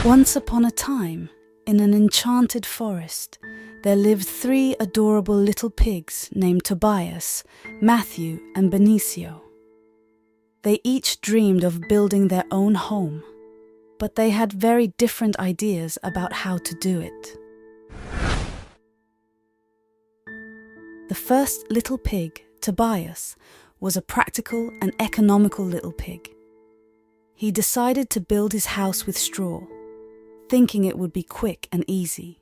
Once upon a time, in an enchanted forest, there lived 3 adorable little pigs named Tobias, Matthew, and Benicio. They each dreamed of building their own home, but they had very different ideas about how to do it. The first little pig, Tobias, was a practical and economical little pig. He decided to build his house with straw, thinking it would be quick and easy.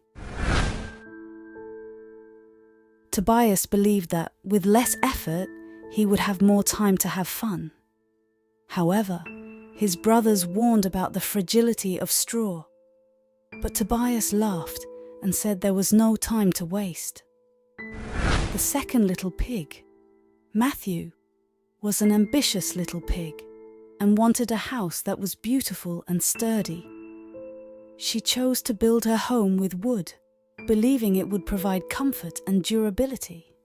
Tobias believed that, with less effort, he would have more time to have fun. However, his brothers warned about the fragility of straw, but Tobias laughed and said there was no time to waste. The second little pig, Matthew, was an ambitious little pig and wanted a house that was beautiful and sturdy. She chose to build her home with wood, believing it would provide comfort and durability.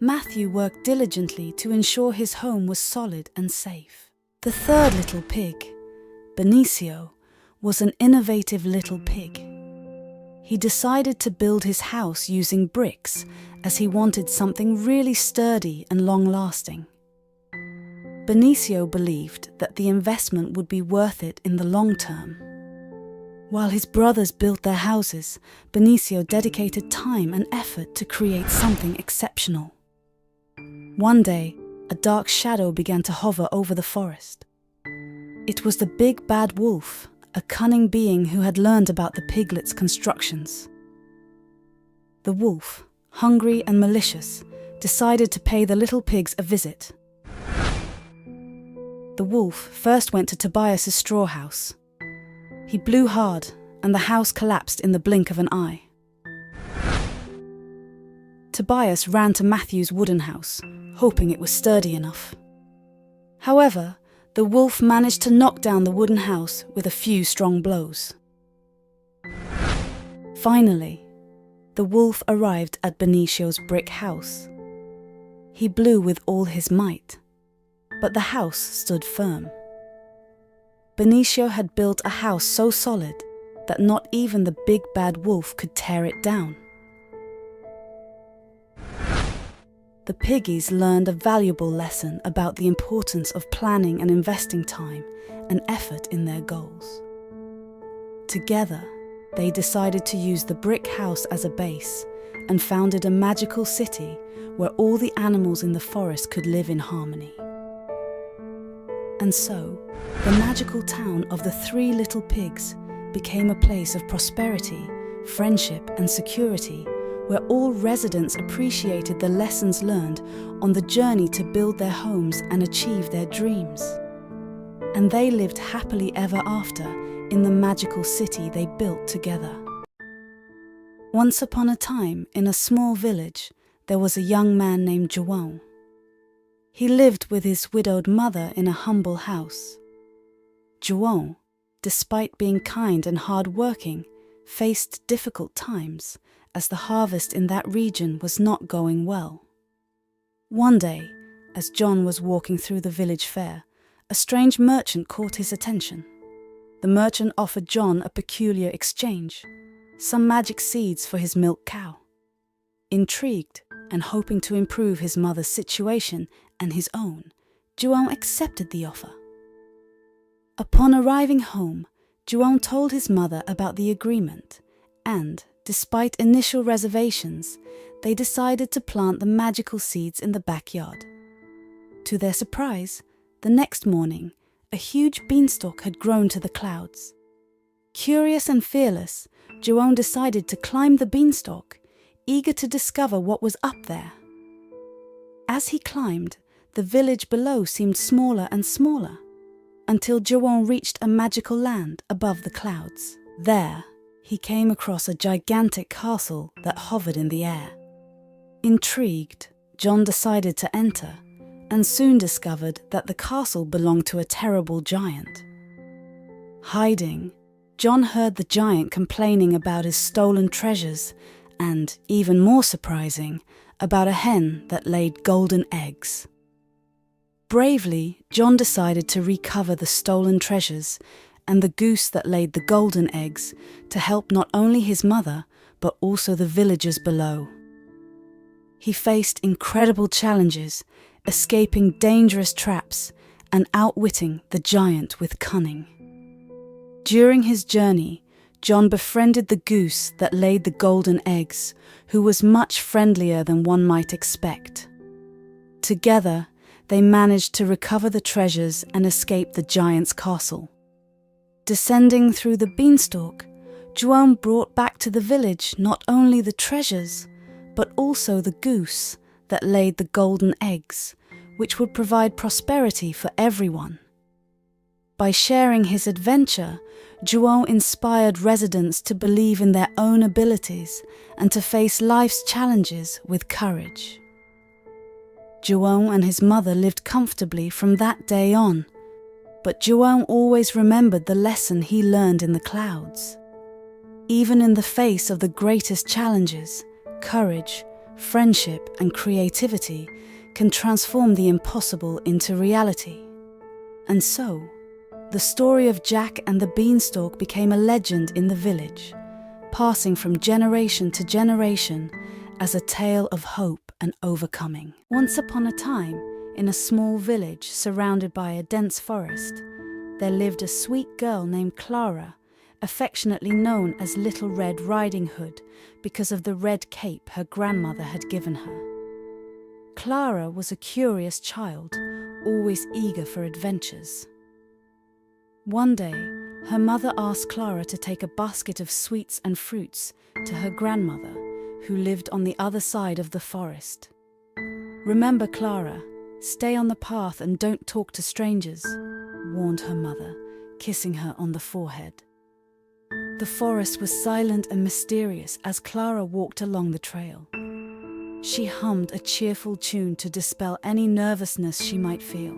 Matthew worked diligently to ensure his home was solid and safe. The third little pig, Benicio, was an innovative little pig. He decided to build his house using bricks as he wanted something really sturdy and long-lasting. Benicio believed that the investment would be worth it in the long term. While his brothers built their houses, Benicio dedicated time and effort to create something exceptional. One day, a dark shadow began to hover over the forest. It was the big bad wolf, a cunning being who had learned about the piglets' constructions. The wolf, hungry and malicious, decided to pay the little pigs a visit. The wolf first went to Tobias's straw house. He blew hard, and the house collapsed in the blink of an eye. Tobias ran to Matthew's wooden house, hoping it was sturdy enough. However, the wolf managed to knock down the wooden house with a few strong blows. Finally, the wolf arrived at Benicio's brick house. He blew with all his might, but the house stood firm. Benicio had built a house so solid that not even the big bad wolf could tear it down. The piggies learned a valuable lesson about the importance of planning and investing time and effort in their goals. Together, they decided to use the brick house as a base and founded a magical city where all the animals in the forest could live in harmony. And so, the magical town of the 3 little pigs became a place of prosperity, friendship, and security, where all residents appreciated the lessons learned on the journey to build their homes and achieve their dreams. And they lived happily ever after in the magical city they built together. Once upon a time, in a small village, there was a young man named João. He lived with his widowed mother in a humble house. João, despite being kind and hard-working, faced difficult times as the harvest in that region was not going well. One day, as John was walking through the village fair, a strange merchant caught his attention. The merchant offered John a peculiar exchange, some magic seeds for his milk cow. Intrigued and hoping to improve his mother's situation and his own, João accepted the offer. Upon arriving home, João told his mother about the agreement, and, despite initial reservations, they decided to plant the magical seeds in the backyard. To their surprise, the next morning, a huge beanstalk had grown to the clouds. Curious and fearless, João decided to climb the beanstalk, eager to discover what was up there. As he climbed, the village below seemed smaller and smaller, until João reached a magical land above the clouds. There, he came across a gigantic castle that hovered in the air. Intrigued, John decided to enter, and soon discovered that the castle belonged to a terrible giant. Hiding, John heard the giant complaining about his stolen treasures and, even more surprising, about a hen that laid golden eggs. Bravely, John decided to recover the stolen treasures and the goose that laid the golden eggs to help not only his mother, but also the villagers below. He faced incredible challenges, escaping dangerous traps and outwitting the giant with cunning. During his journey, John befriended the goose that laid the golden eggs, who was much friendlier than one might expect. Together, they managed to recover the treasures and escape the giant's castle. Descending through the Beanstalk, Juan brought back to the village not only the treasures, but also the goose that laid the golden eggs, which would provide prosperity for everyone. By sharing his adventure, Juan inspired residents to believe in their own abilities and to face life's challenges with courage. Juan and his mother lived comfortably from that day on, but Juan always remembered the lesson he learned in the clouds. Even in the face of the greatest challenges, courage, friendship, and creativity can transform the impossible into reality. And so, the story of Jack and the Beanstalk became a legend in the village, passing from generation to generation as a tale of hope and overcoming. Once upon a time, in a small village surrounded by a dense forest, there lived a sweet girl named Clara, affectionately known as Little Red Riding Hood because of the red cape her grandmother had given her. Clara was a curious child, always eager for adventures. One day, her mother asked Clara to take a basket of sweets and fruits to her grandmother, who lived on the other side of the forest. "Remember, Clara, stay on the path and don't talk to strangers," warned her mother, kissing her on the forehead. The forest was silent and mysterious as Clara walked along the trail. She hummed a cheerful tune to dispel any nervousness she might feel.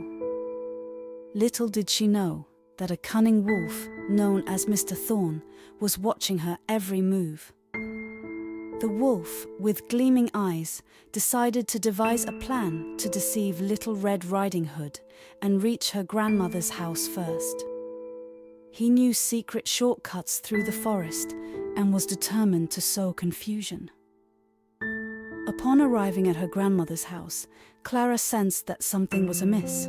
Little did she know that a cunning wolf, known as Mr. Thorn, was watching her every move. The wolf, with gleaming eyes, decided to devise a plan to deceive Little Red Riding Hood and reach her grandmother's house first. He knew secret shortcuts through the forest and was determined to sow confusion. Upon arriving at her grandmother's house, Clara sensed that something was amiss.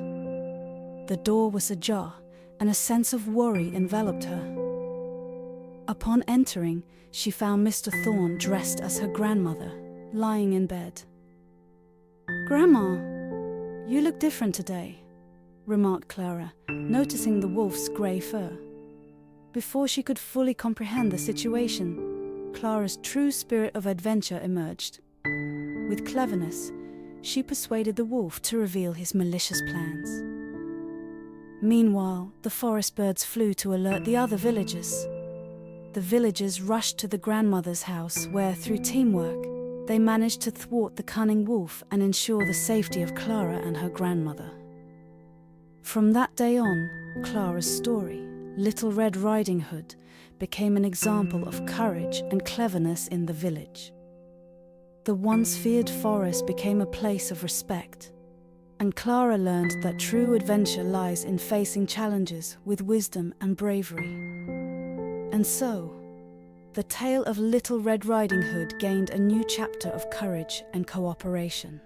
The door was ajar, and a sense of worry enveloped her. Upon entering, she found Mr. Thorn dressed as her grandmother, lying in bed. "Grandma, you look different today," remarked Clara, noticing the wolf's grey fur. Before she could fully comprehend the situation, Clara's true spirit of adventure emerged. With cleverness, she persuaded the wolf to reveal his malicious plans. Meanwhile, the forest birds flew to alert the other villagers. The villagers rushed to the grandmother's house where, through teamwork, they managed to thwart the cunning wolf and ensure the safety of Clara and her grandmother. From that day on, Clara's story, Little Red Riding Hood, became an example of courage and cleverness in the village. The once feared forest became a place of respect, and Clara learned that true adventure lies in facing challenges with wisdom and bravery. And so, the tale of Little Red Riding Hood gained a new chapter of courage and cooperation.